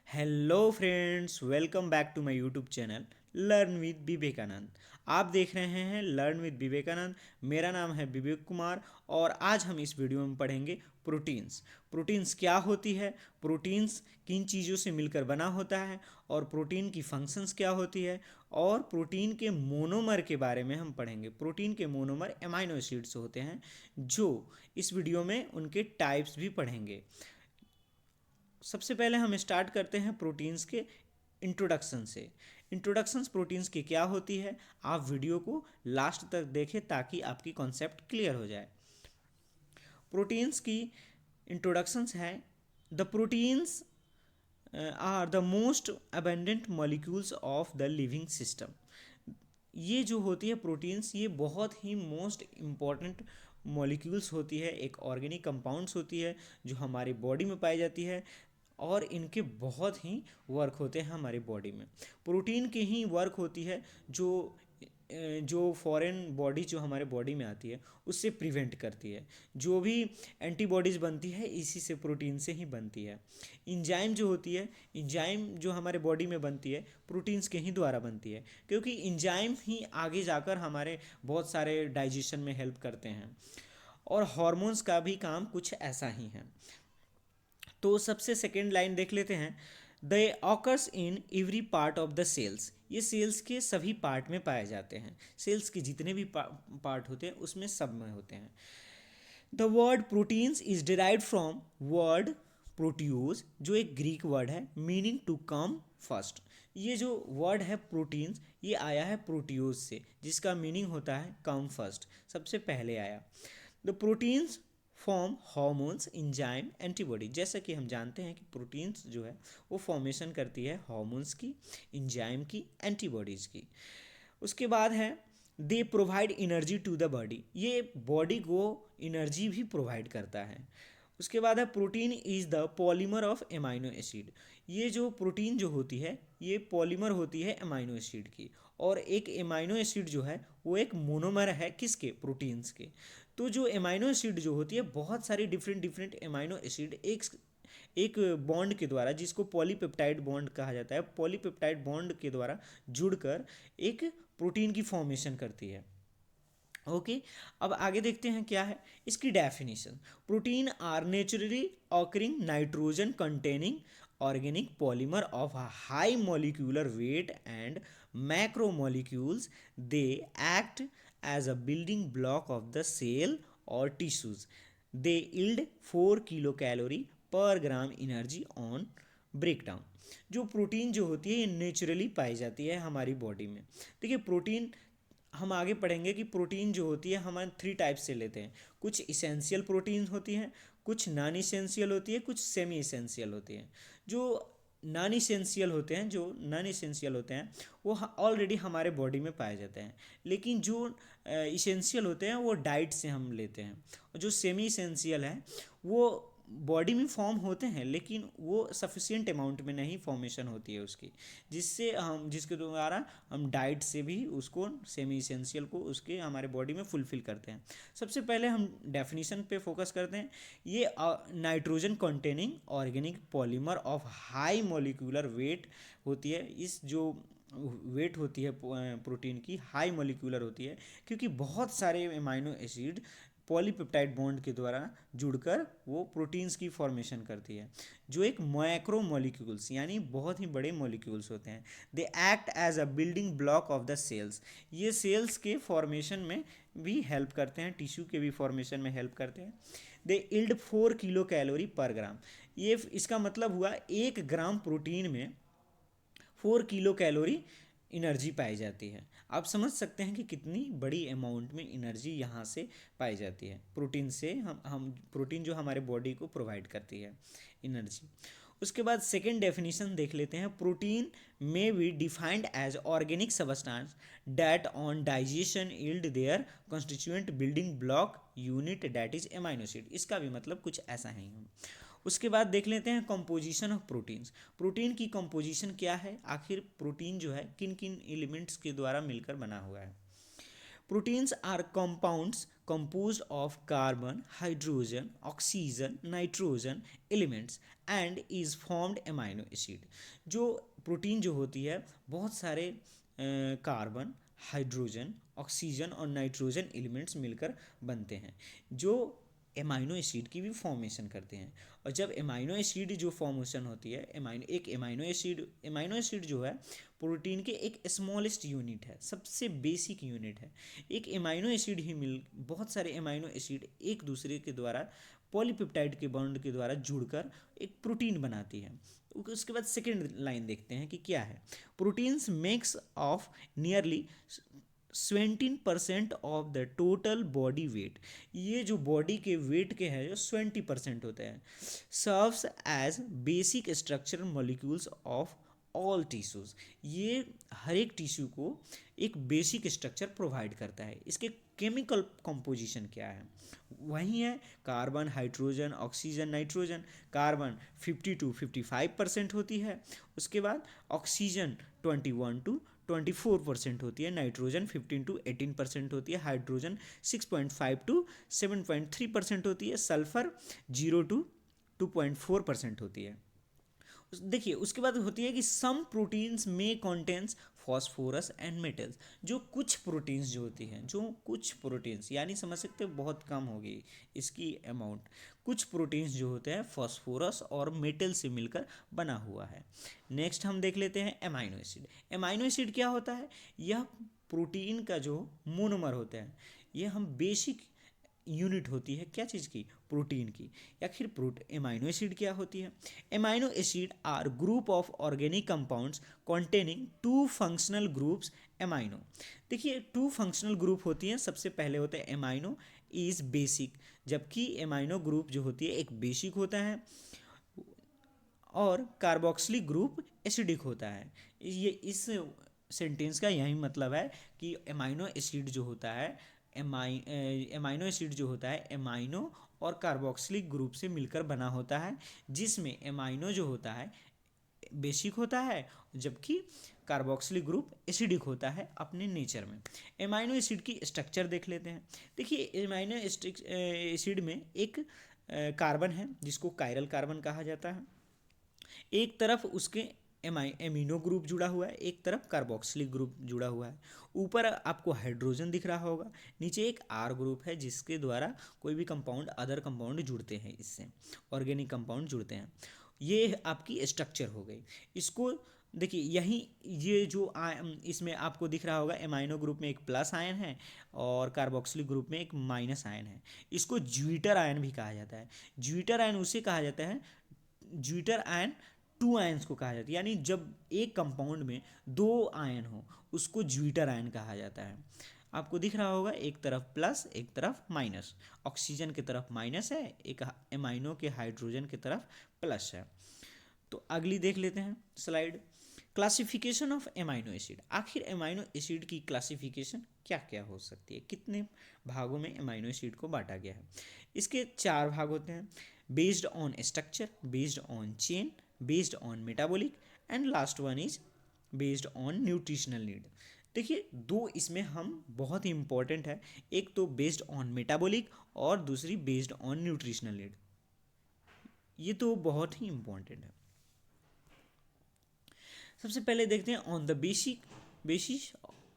Hello friends, welcome back to my YouTube channel learn with Vivekananda. आप देख रहे हैं लर्न विद विवेकानंद। मेरा नाम है विवेक कुमार और आज हम इस वीडियो में पढ़ेंगे प्रोटीन्स। प्रोटीन्स क्या होती है, प्रोटीन्स किन चीज़ों से मिलकर बना होता है और प्रोटीन की फंक्शंस क्या होती है, और प्रोटीन के मोनोमर के बारे में हम पढ़ेंगे। प्रोटीन के मोनोमर एमाइनो एसिड्स होते हैं, जो इस वीडियो में उनके टाइप्स भी पढ़ेंगे। सबसे पहले हम स्टार्ट करते हैं प्रोटीन्स के इंट्रोडक्शन से। इंट्रोडक्शंस प्रोटीन्स की क्या होती है, आप वीडियो को लास्ट तक देखें ताकि आपकी कॉन्सेप्ट क्लियर हो जाए। प्रोटीन्स की इंट्रोडक्शंस हैं, the proteins are the most abundant molecules of the living system. ये जो होती है प्रोटीन्स, ये बहुत ही मोस्ट इम्पॉर्टेंट मॉलिक्यूल्स होती है, एक ऑर्गेनिक कंपाउंड्स होती है जो हमारी बॉडी में पाई जाती है और इनके बहुत ही वर्क होते हैं हमारी बॉडी में। प्रोटीन की ही वर्क होती है जो फॉरेन बॉडी जो हमारे बॉडी में आती है उससे प्रिवेंट करती है। जो भी एंटीबॉडीज़ बनती है इसी से, प्रोटीन से ही बनती है। इंजाइम जो होती है, इंजाइम जो हमारे बॉडी में बनती है प्रोटीन्स के ही द्वारा बनती है, क्योंकि इंजाइम ही आगे जाकर हमारे बहुत सारे डाइजेशन में हेल्प करते हैं। और हार्मोन्स का भी काम कुछ ऐसा ही है। तो सबसे सेकेंड लाइन देख लेते हैं, the occurs in every part of the cells. ये सेल्स के सभी पार्ट में पाए जाते हैं। सेल्स के जितने भी पार्ट होते हैं उसमें सब में होते हैं। The word proteins is derived from word proteios, जो एक ग्रीक वर्ड है, मीनिंग टू कम फर्स्ट। ये जो वर्ड है प्रोटीन्स, ये आया है प्रोट्यूज से, जिसका मीनिंग होता है कम फर्स्ट, सबसे पहले आया। The proteins form hormones, enzyme, antibody. जैसा कि हम जानते हैं कि प्रोटीन्स जो है वो फॉर्मेशन करती है हार्मोन्स की, इंजाइम की, एंटीबॉडीज़ की। उसके बाद है they provide energy to the body. ये बॉडी को एनर्जी भी प्रोवाइड करता है। उसके बाद है protein is the polymer of amino acid. ये जो प्रोटीन जो होती है ये पॉलीमर होती है एमाइनो एसिड की, और एक एमाइनो एसिड जो है वो एक मोनोमर है किसके, प्रोटीन्स के। तो जो एमाइनो एसिड जो होती है, बहुत सारी डिफरेंट डिफरेंट एमाइनो एसिड एक बॉन्ड के द्वारा, जिसको पॉलीपेप्टाइड बॉन्ड कहा जाता है, पॉलीपेप्टाइड बॉन्ड के द्वारा जुड़कर एक प्रोटीन की फॉर्मेशन करती है। ओके, अब आगे देखते हैं क्या है इसकी definition. Proteins are naturally occurring nitrogen containing organic polymer of high molecular weight and macromolecules. They act as a building block of the cell or tissues. They yield 4 kilocalorie per gram energy on breakdown। जो protein जो होती है ये naturally पाई जाती है हमारी body में। देखिए प्रोटीन हम आगे पढ़ेंगे कि प्रोटीन जो होती है हम थ्री टाइप से लेते हैं। कुछ इसेंशियल प्रोटीन होती हैं, कुछ नॉन इसेंशियल होती है, कुछ सेमी इसेंशियल होती हैं। जो नॉन इसेंशियल होते हैं, जो नॉन इसेंशियल होते हैं वो ऑलरेडी हमारे बॉडी में पाए जाते हैं, लेकिन जो इसेंशियल होते हैं वो डाइट से हम लेते हैं। और जो सेमी इसेंशियल है वो बॉडी में फॉर्म होते हैं, लेकिन वो सफिशिएंट अमाउंट में नहीं फॉर्मेशन होती है उसकी, जिसके द्वारा हम डाइट से भी उसको सेमी इसेंशियल को उसके हमारे बॉडी में फुलफिल करते हैं। सबसे पहले हम डेफिनेशन पे फोकस करते हैं। ये nitrogen containing organic polymer of high molecular wait होती है। इस जो वेट होती है प्रोटीन की हाई मॉलिक्यूलर होती है, क्योंकि बहुत सारे एमाइनो एसिड पॉलीपेप्टाइड बॉन्ड के द्वारा जुड़कर वो प्रोटीन्स की फॉर्मेशन करती है, जो एक मैक्रो मॉलिक्यूल्स यानी बहुत ही बड़े मॉलिक्यूल्स होते हैं। They act as a building block of the cells. ये सेल्स के फॉर्मेशन में भी हेल्प करते हैं, टिश्यू के भी फॉर्मेशन में हेल्प करते हैं। दे इल्ड 4 किलो कैलोरी पर ग्राम। ये इसका मतलब हुआ 1 ग्राम प्रोटीन में 4 किलो कैलोरी एनर्जी पाई जाती है। आप समझ सकते हैं कि कितनी बड़ी अमाउंट में एनर्जी यहाँ से पाई जाती है प्रोटीन से। हम प्रोटीन जो हमारे बॉडी को प्रोवाइड करती है एनर्जी। उसके बाद सेकेंड डेफिनेशन देख लेते हैं। Protein may be defined as organic substance that on digestion yield their constituent building block unit that is amino acid. इसका भी मतलब कुछ ऐसा ही है। उसके बाद देख लेते हैं कंपोजिशन ऑफ प्रोटीन्स। प्रोटीन की कंपोजिशन क्या है, आखिर प्रोटीन जो है किन किन एलिमेंट्स के द्वारा मिलकर बना हुआ है। Proteins are compounds composed of carbon, hydrogen, oxygen, nitrogen elements and is formed amino acid. जो प्रोटीन जो होती है बहुत सारे कार्बन, हाइड्रोजन, ऑक्सीजन और नाइट्रोजन एलिमेंट्स मिलकर बनते हैं जो एमाइनो एसिड की भी फॉर्मेशन करते हैं। और जब एमाइनो एसिड जो फॉर्मेशन होती है, एमाइनो एसिड जो है प्रोटीन के एक स्मॉलेस्ट यूनिट है, सबसे बेसिक यूनिट है। एक एमाइनो एसिड ही मिल बहुत सारे एमाइनो एसिड एक दूसरे के द्वारा पॉलीपेप्टाइड के बॉन्ड के द्वारा जुड़कर एक प्रोटीन बनाती है। उसके बाद सेकेंड लाइन देखते हैं कि क्या है। Proteins makes of nearly 17% of the total body weight. ये जो बॉडी के वेट के हैं जो 20% होते हैं। Serves as basic structure molecules of all tissues. ये हर एक टिश्यू को एक बेसिक स्ट्रक्चर प्रोवाइड करता है। इसके केमिकल कंपोजिशन क्या है वही है carbon, hydrogen, oxygen, nitrogen. Carbon 50 to 55% होती है। उसके बाद ऑक्सीजन 21 to 24% होती है। नाइट्रोजन 15 to 18% होती है। हाइड्रोजन 6.5 to 7.3% होती है। सल्फर 0 to 2.4% होती है। देखिए उसके बाद होती है कि सम प्रोटीन्स में कंटेंस फॉस्फोरस एंड मेटल्स। जो कुछ प्रोटीन्स जो होती हैं, जो कुछ प्रोटीन्स यानी समझ सकते हो बहुत कम होगी इसकी अमाउंट। कुछ प्रोटीन्स जो होते हैं फॉस्फोरस और मेटल से मिलकर बना हुआ है। नेक्स्ट हम देख लेते हैं एमाइनो एसिड। एमाइनो एसिड क्या होता है? यह प्रोटीन का जो मोनोमर होता है, यह हम बेसिक यूनिट होती है क्या चीज़ की? प्रोटीन की। आखिर एमाइनो एसिड क्या होती है? Amino acid are group of organic compounds containing two functional groups amino. देखिए 2 फंक्शनल ग्रुप होती हैं। सबसे पहले होता है एमाइनो इज बेसिक, जबकि एमाइनो ग्रुप जो होती है एक बेसिक होता है और कार्बोक्सिलिक ग्रुप एसिडिक होता है। ये इस सेंटेंस का यही मतलब है कि एमाइनो एसिड जो होता है एमाइनो एसिड जो होता है एमाइनो और कार्बोक्सिलिक ग्रुप से मिलकर बना होता है, जिसमें एमाइनो जो होता है बेसिक होता है जबकि कार्बोक्सिलिक ग्रुप एसिडिक होता है अपने नेचर में। एमाइनो एसिड की स्ट्रक्चर देख लेते हैं। देखिए एमाइनो एसिड में एक कार्बन है जिसको कायरल कार्बन कहा जाता है। एक तरफ उसके एमिनो ग्रुप जुड़ा हुआ है, एक तरफ कार्बोक्सिलिक ग्रुप जुड़ा हुआ है। ऊपर आपको हाइड्रोजन दिख रहा होगा, नीचे एक आर ग्रुप है जिसके द्वारा कोई भी कंपाउंड अदर कंपाउंड जुड़ते हैं, इससे ऑर्गेनिक कंपाउंड जुड़ते हैं। ये आपकी स्ट्रक्चर हो गई। इसको देखिए यही ये जो इसमें आपको दिख रहा होगा एमाइनो ग्रुप में एक प्लस आयन है और कार्बोक्सिलिक ग्रुप में एक माइनस आयन है। इसको ज्विटर आयन भी कहा जाता है। ज्विटर आयन उसे कहा जाता है, ज्विटर आयन 2 आयन्स को कहा जाता है, यानी जब एक कंपाउंड में 2 आयन हो उसको ज्विटर आयन कहा जाता है। आपको दिख रहा होगा एक तरफ प्लस एक तरफ माइनस। ऑक्सीजन की तरफ माइनस है, एक एमाइनो के हाइड्रोजन की तरफ प्लस है। तो अगली देख लेते हैं slide. Classification of amino acid. आखिर एमाइनो एसिड की क्लासिफिकेशन क्या क्या हो सकती है? कितने भागों में एमाइनो एसिड को बांटा गया है? इसके 4 भाग होते हैं। Based on structure, based on chain, based on metabolic and last one is based on nutritional need. देखिए 2 इसमें हम बहुत ही इंपॉर्टेंट है, एक तो बेस्ड ऑन मेटाबॉलिक और दूसरी बेस्ड ऑन न्यूट्रिशनल नीड। ये तो बहुत ही इंपॉर्टेंट है। सबसे पहले देखते हैं ऑन द बेसिस।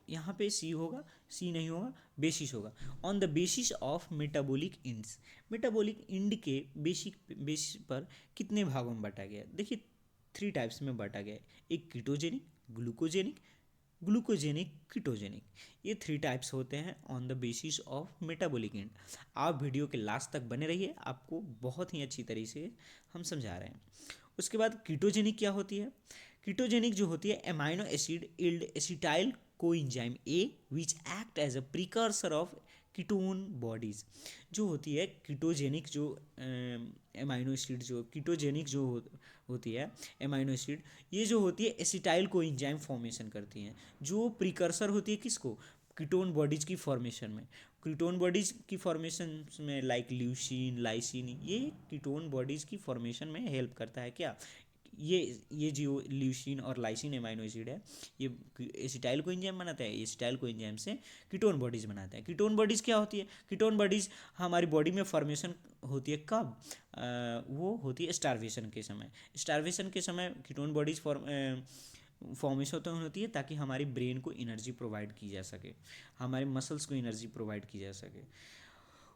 यहाँ पे सी होगा, सी नहीं होगा, बेसिस होगा। On the basis of metabolic ends. Metabolic end के बेसिस पर कितने भागों में बांटा गया? देखिए 3 टाइप्स में बांटा गया है। एक कीटोजेनिक, ग्लूकोजेनिक, कीटोजेनिक। ये 3 टाइप्स होते हैं on the basis of metabolic end. आप वीडियो के लास्ट तक बने रहिए, आपको बहुत ही अच्छी तरीके से हम समझा रहे हैं। उसके बाद कीटोजेनिक क्या होती है? कीटोजेनिक जो होती है amino acid yield acetyl coenzyme A which act as a precursor of ketone bodies. जो होती है कीटोजेनिक जो एमाइनो एसिड जो कीटोजेनिक जो होती है एमाइनो एसिड, ये जो होती है एसिटाइल कोएंजाइम फॉर्मेशन करती हैं, जो प्रिकर्सर होती है किसको? कीटोन बॉडीज की फॉर्मेशन में। कीटोन बॉडीज की फॉर्मेशन में लाइक ल्यूसीन, लाइसिन, ये कीटोन बॉडीज की फॉर्मेशन में हेल्प करता है क्या? ये जो ल्यूसीन और लाइसिन अमाइनो एसिड है, ये एसिटाइल कोएंजाइम बनाता है। एसिटाइल कोएंजाइम से कीटोन बॉडीज़ बनाता है। कीटोन बॉडीज़ क्या होती है? कीटोन बॉडीज़ हमारी बॉडी में फॉर्मेशन होती है कब? वो होती है स्टार्वेशन के समय। स्टार्वेशन के समय कीटोन बॉडीज़ फॉर्मेशन होती है ताकि हमारी ब्रेन को एनर्जी प्रोवाइड की जा सके, हमारे मसल्स को एनर्जी प्रोवाइड की जा सके।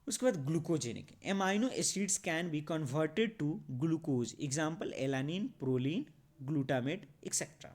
उसके बाद glucogenic amino acids can be converted to glucose, example alanine, proline, glutamate etcetera.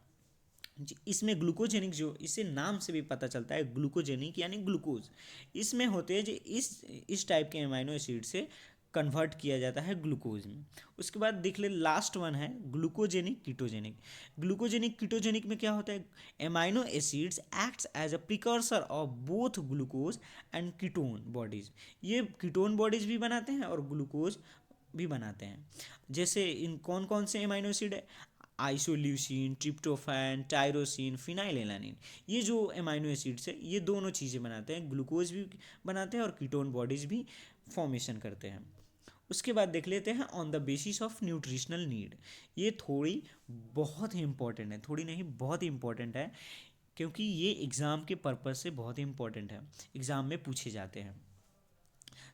इसमें ग्लूकोजेनिक, जो इसे नाम से भी पता चलता है ग्लूकोजेनिक यानी ग्लूकोज, इसमें होते हैं जो इस टाइप के एमाइनो एसिड से कन्वर्ट किया जाता है ग्लूकोज में। उसके बाद देख ले लास्ट वन है ग्लूकोजेनिक कीटोजेनिक। ग्लूकोजेनिक कीटोजेनिक में क्या होता है? Amino acids acts as a precursor of both glucose and ketone bodies. ये कीटोन बॉडीज भी बनाते हैं और ग्लूकोज भी बनाते हैं। जैसे इन कौन कौन से एमाइनो एसिड है? Isoleucine, tryptophan, tyrosine, phenylalanine. ये जो एमाइनो एसिड्स है ये दोनों चीज़ें बनाते हैं, ग्लूकोज भी बनाते हैं और कीटोन बॉडीज भी फॉर्मेशन करते हैं। उसके बाद देख लेते हैं on the basis of nutritional need. ये थोड़ी बहुत ही इंपॉर्टेंट है, थोड़ी नहीं बहुत ही इंपॉर्टेंट है, क्योंकि ये एग्ज़ाम के पर्पज़ से बहुत ही इंपॉर्टेंट है, एग्ज़ाम में पूछे जाते हैं।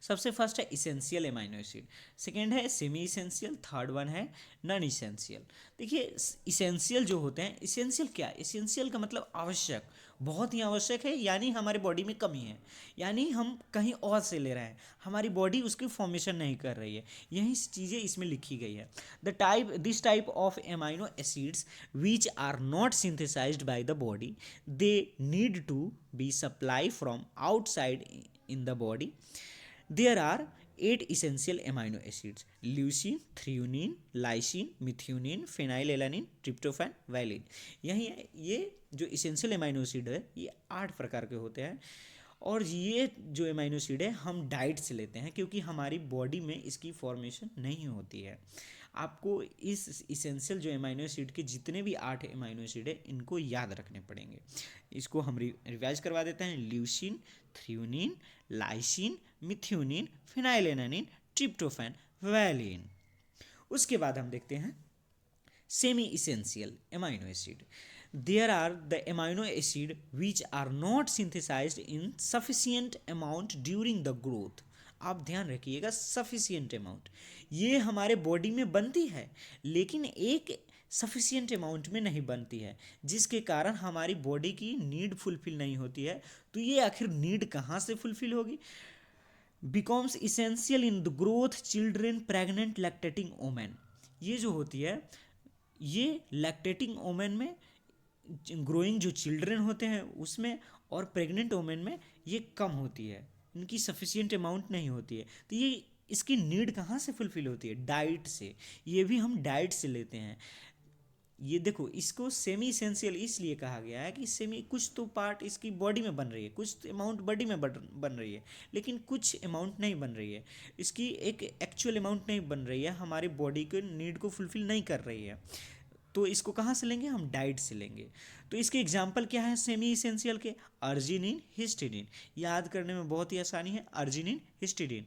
सबसे फर्स्ट है इसेंशियल एमाइनो एसिड, सेकेंड है सेमी इसेंशियल, थर्ड वन है नॉन इसेंशियल। देखिए इसेंशियल जो होते हैं, इसेंशियल क्या? इसेंशियल का मतलब आवश्यक, बहुत ही आवश्यक है, यानी हमारी बॉडी में कमी है, यानी हम कहीं और से ले रहे हैं, हमारी बॉडी उसकी फॉर्मेशन नहीं कर रही है, यही चीज़ें इसमें लिखी गई है। This type of amino acids which are not synthesised by the body, they need to be supply from outside in the body. There are 8 essential amino acids: leucine, threonine, lysine, methionine, phenylalanine, tryptophan, valine। यही ये जो essential amino acid है ये 8 प्रकार के होते हैं, और ये जो एमाइनो एसिड है हम डाइट से लेते हैं, क्योंकि हमारी बॉडी में इसकी फॉर्मेशन नहीं होती है। आपको इस इसेंशियल जो एमाइनो एसिड के जितने भी 8 एमाइनो एसिड है इनको याद रखने पड़ेंगे। इसको हम रिवाइज करवा देते हैं। Leucine, threonine, lysine, methionine, phenylalanine, tryptophan, valine. उसके बाद हम देखते हैं semi essential amino acid. There are the amino acid which are not synthesized in sufficient amount during the growth। आप ध्यान रखिएगा, सफिशियंट अमाउंट, ये हमारे बॉडी में बनती है लेकिन एक सफिशियंट अमाउंट में नहीं बनती है, जिसके कारण हमारी बॉडी की नीड फुलफिल नहीं होती है। तो ये आखिर नीड कहाँ से फुलफिल होगी? Becomes essential in the growth children, pregnant, lactating women. ये जो होती है ये लैक्टेटिंग वोमेन में, ग्रोइंग जो चिल्ड्रन होते हैं उसमें, और प्रेग्नेंट वोमेन में ये कम होती है, इनकी सफिशिएंट अमाउंट नहीं होती है। तो ये इसकी नीड कहाँ से फुलफिल होती है? डाइट से। ये भी हम डाइट से लेते हैं। ये देखो, इसको सेमी इसेंशियल इसलिए कहा गया है कि सेमी कुछ तो पार्ट इसकी बॉडी में बन रही है, कुछ अमाउंट बॉडी में बन रही है, लेकिन कुछ अमाउंट नहीं बन रही है, इसकी एक एक्चुअल अमाउंट नहीं बन रही है, हमारी बॉडी के नीड को फुलफिल नहीं कर रही है। तो इसको कहाँ से लेंगे? हम डाइट से लेंगे। तो इसके एग्जाम्पल क्या है सेमी इसेंशियल के? Arginine, histidine. याद करने में बहुत ही आसानी है, अर्जिनिन, हिस्टिडीन।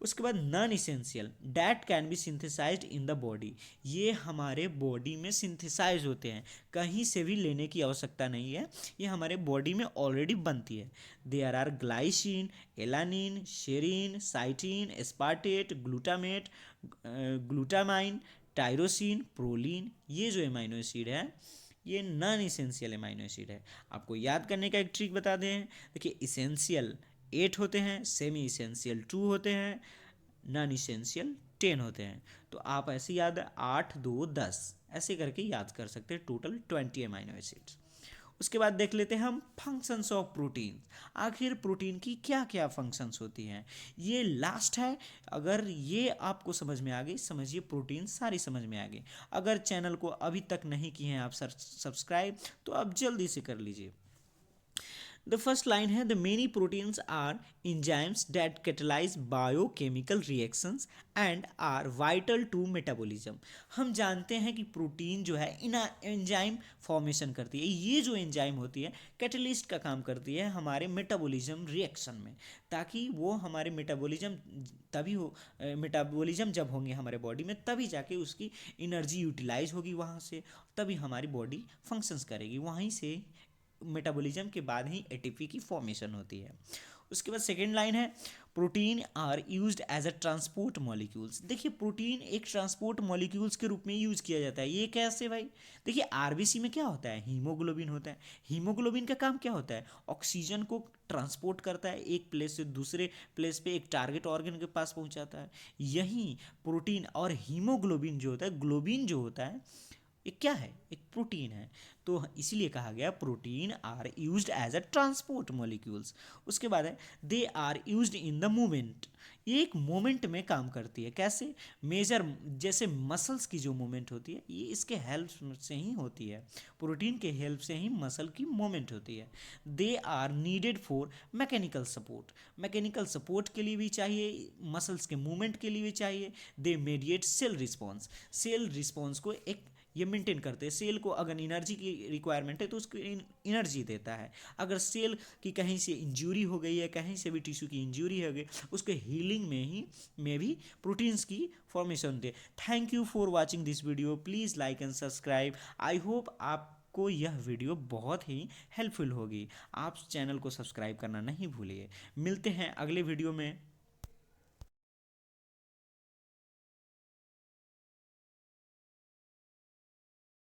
उसके बाद non essential, that can be synthesised in the body. ये हमारे बॉडी में सिंथेसाइज होते हैं, कहीं से भी लेने की आवश्यकता नहीं है, ये हमारे बॉडी में ऑलरेडी बनती है। There are glycine, alanine, serine, cysteine, aspartate, glutamate, glutamine, tyrosine, proline. ये जो एमाइनो एसिड है ये नॉन इसेंशियल एमाइनो एसिड है। आपको याद करने का एक ट्रिक बता दें, देखिए इसेंशियल 8 होते हैं, सेमी इसेंशियल 2 होते हैं, नॉन इसेंशियल 10 होते हैं। तो आप ऐसे याद 8, 2, 10 ऐसे करके याद कर सकते हैं, टोटल 20 एमाइनो एसिड्स। उसके बाद देख लेते हैं हम फंक्शंस ऑफ प्रोटीन। आखिर प्रोटीन की क्या क्या फंक्शंस होती हैं, ये लास्ट है। अगर ये आपको समझ में आ गई, समझिए प्रोटीन सारी समझ में आ गई। अगर चैनल को अभी तक नहीं किए हैं आप सब्सक्राइब, तो आप जल्दी से कर लीजिए। द फर्स्ट लाइन है the many proteins are enzymes that catalyze biochemical reactions and are vital to metabolism। हम जानते हैं कि प्रोटीन जो है इन एंजाइम फॉर्मेशन करती है। ये जो एंजाइम होती है कैटलिस्ट का काम करती है हमारे मेटाबॉलिज्म रिएक्शन में, ताकि वो हमारे मेटाबॉलिज्म तभी हो, मेटाबॉलिज्म जब होंगे हमारे बॉडी में तभी जाके उसकी एनर्जी यूटिलाइज होगी वहाँ से, तभी हमारी बॉडी फंक्शंस करेगी। वहीं से मेटाबॉलिज्म के बाद ही एटीपी की फॉर्मेशन होती है। उसके बाद सेकेंड लाइन है protein are used as a transport molecules. देखिए प्रोटीन एक ट्रांसपोर्ट मॉलिक्यूल्स के रूप में यूज किया जाता है। ये कैसे भाई? देखिए आरबीसी में क्या होता है, हीमोग्लोबिन होता है। हीमोग्लोबिन का काम क्या होता है? ऑक्सीजन को ट्रांसपोर्ट करता है, एक प्लेस से दूसरे प्लेस पे एक टारगेट ऑर्गन के पास पहुंचाता है। यही प्रोटीन और हीमोग्लोबिन जो होता है, ग्लोबिन जो होता है, ये क्या है? एक प्रोटीन है। तो इसीलिए कहा गया protein are used as a transport molecules. उसके बाद है they are used in the movement. ये एक मोमेंट में काम करती है। कैसे? मेजर, जैसे मसल्स की जो मूवमेंट होती है ये इसके हेल्प से ही होती है। प्रोटीन के हेल्प से ही मसल की मूवमेंट होती है। They are needed for mechanical support. Mechanical support के लिए भी चाहिए, मसल्स के मूवमेंट के लिए भी चाहिए। They mediate cell response. Cell response को एक ये मेंटेन करते हैं। सेल को अगर एनर्जी की रिक्वायरमेंट है तो उसको एनर्जी देता है। अगर सेल की कहीं से इंजरी हो गई है, कहीं से भी टिश्यू की इंजरी हो गई, उसके हीलिंग में भी प्रोटीन्स की फॉर्मेशन होती है। Thank you for watching this video. Please like and subscribe. I hope आपको यह वीडियो बहुत ही हेल्पफुल होगी। आप चैनल को सब्सक्राइब करना नहीं भूलिए। मिलते हैं अगले वीडियो में।